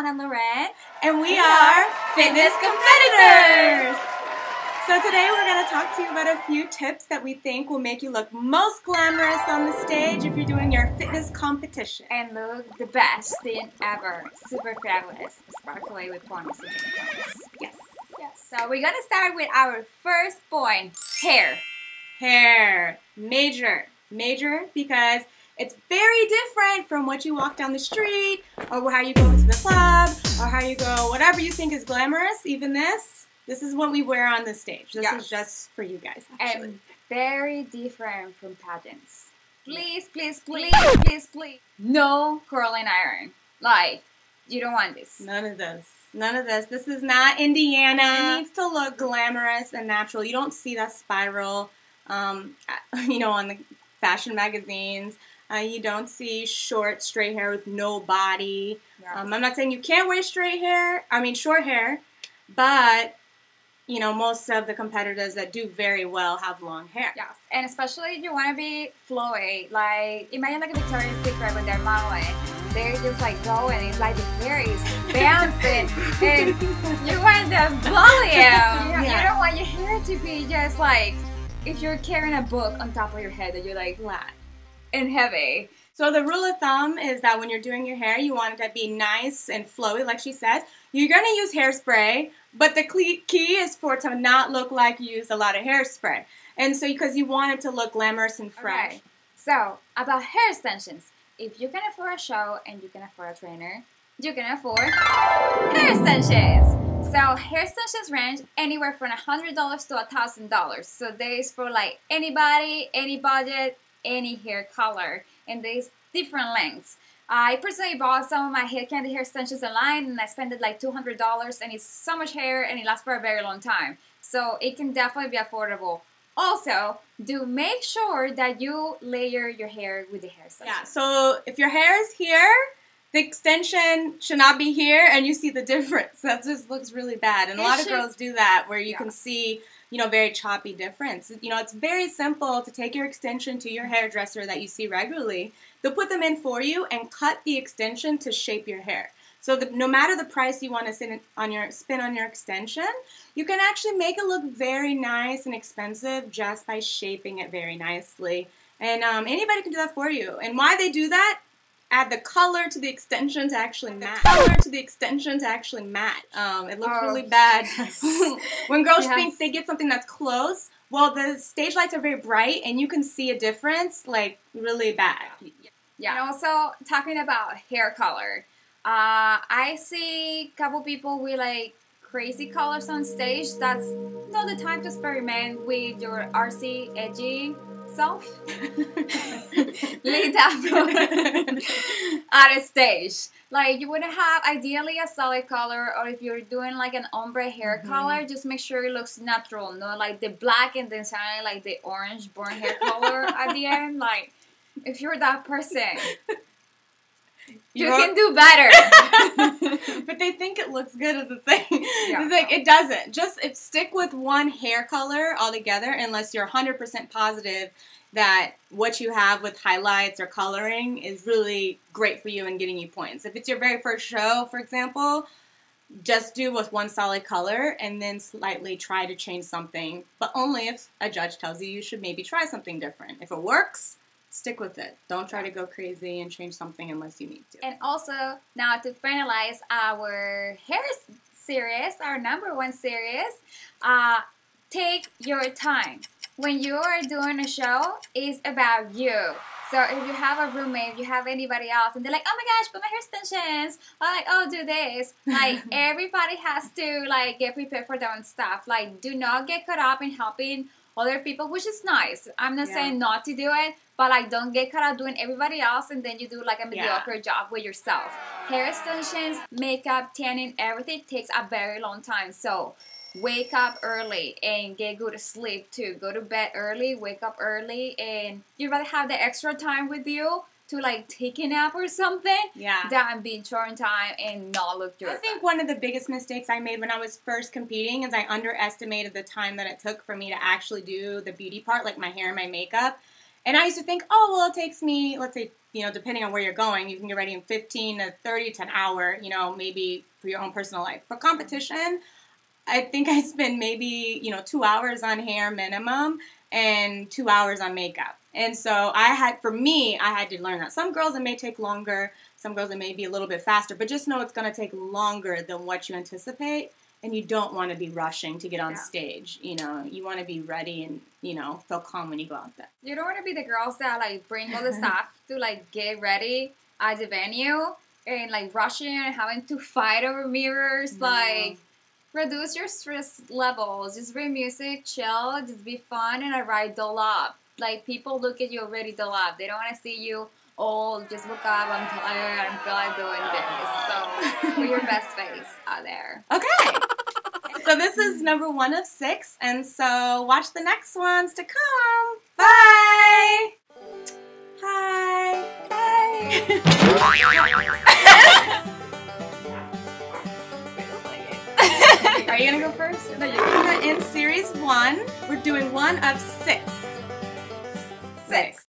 Silvana Loren. And we are fitness competitors! So today we're going to talk to you about a few tips that we think will make you look most glamorous on the stage if you're doing your fitness competition. And look the best thing ever. Super fabulous. Sparkly with ponies and unicorns. Yes. So we're going to start with our first point. Hair. Hair. Major because it's very different from what you walk down the street, or how you go to the club, or how you go, whatever you think is glamorous. Even this is what we wear on the stage. This is just for you guys, actually. And very different from pageants. Please, no curling iron. Like, you don't want this. None of this. This is not Indiana. It needs to look glamorous and natural. You don't see that spiral, on the fashion magazines. You don't see short, straight hair with no body. Yes. I'm not saying you can't wear short hair, but, most of the competitors that do very well have long hair. Yes, and especially if you want to be flowy. Like, imagine like a Victoria's Secret when they're modeling. They're just like going, it's like the hair is bouncing, and you want the volume. You don't want your hair to be just like, if you're carrying a book on top of your head that you're like flat and heavy. So the rule of thumb is that when you're doing your hair, you want it to be nice and flowy, like she says. You're going to use hairspray, but the key is for it to not look like you used a lot of hairspray. And so because you want it to look glamorous and fresh. Okay. So about hair extensions, if you can afford a show and you can afford a trainer, you can afford hair extensions. So hair extensions range anywhere from $100 to $1,000. So there's for like anybody, any budget, any hair color, and there's different lengths. I personally bought some of my hair candy hair extensions online, and I spent like $200, and it's so much hair, and it lasts for a very long time. So it can definitely be affordable. Also, do make sure that you layer your hair with the hair extension. Yeah, so if your hair is here, the extension should not be here, and you see the difference. That just looks really bad. And a lot of girls do that, where you can see, very choppy difference. It's very simple to take your extension to your hairdresser that you see regularly. They'll put them in for you and cut the extension to shape your hair. So no matter the price you want to spin on your extension, you can actually make it look very nice and expensive just by shaping it very nicely. And anybody can do that for you. And why they do that? Add the color to the extension to actually match. It looks really bad. When girls think they get something that's close, well, the stage lights are very bright, and you can see a difference, like, really bad. Yeah. And also, talking about hair color, I see a couple people with, like, crazy colors on stage. That's not the time to experiment with your artsy, edgy self. Leave that at a stage. Like, you want to have ideally a solid color, or if you're doing like an ombre hair color, just make sure it looks natural, not like the black and then suddenly like the orange burnt hair color at the end. Like, if you're that person, you can do better. But they think it looks good as a thing. Yeah. It's like, it doesn't. Just stick with one hair color altogether, unless you're 100% positive that what you have with highlights or coloring is really great for you and getting you points. If it's your very first show, for example, just do with one solid color and then slightly try to change something, but only if a judge tells you should maybe try something different. If it works, stick with it. Don't try to go crazy and change something unless you need to. And also, now to finalize our hair series, our #1 series, take your time. When you are doing a show, it's about you. So if you have a roommate, if you have anybody else, and they're like, oh my gosh, put my hair extensions, or like, oh, do this. Like, everybody has to, like, get prepared for their own stuff. Like, do not get caught up in helping other people, which is nice. I'm not saying not to do it, but, like, don't get caught up doing everybody else, and then you do, like, a mediocre job with yourself. Hair extensions, makeup, tanning, everything takes a very long time. So wake up early and get good sleep too. Go to bed early, wake up early, and you'd rather have the extra time with you to like take a nap or something than being short on time and not look good. I think one of the biggest mistakes I made when I was first competing is I underestimated the time that it took for me to actually do the beauty part, like my hair and my makeup. And I used to think, oh, well, it takes me, let's say, you know, depending on where you're going, you can get ready in 15 to 30 to an hour, you know, maybe for your own personal life. For competition, I think I spend maybe, you know, 2 hours on hair minimum and 2 hours on makeup. And so for me, I had to learn that. Some girls, it may take longer. Some girls, it may be a little bit faster. But just know it's going to take longer than what you anticipate. And you don't want to be rushing to get on stage. You know, you want to be ready and, you know, feel calm when you go out there. You don't want to be the girls that, like, bring all the stuff to, like, get ready at the venue and, like, rushing and having to fight over mirrors. Like, reduce your stress levels. Just bring music, chill, just be fun, and arrive dull up. Like, people look at you already dull up. They don't want to see you all just woke up, I'm tired, I don't feel like doing this. So, put your best face out there. Okay. So this is number 1 of 6, and so watch the next ones to come. Bye! Hi! Hi! Are you going to go first? No, you're in series 1. We're doing 1 of 6. 6.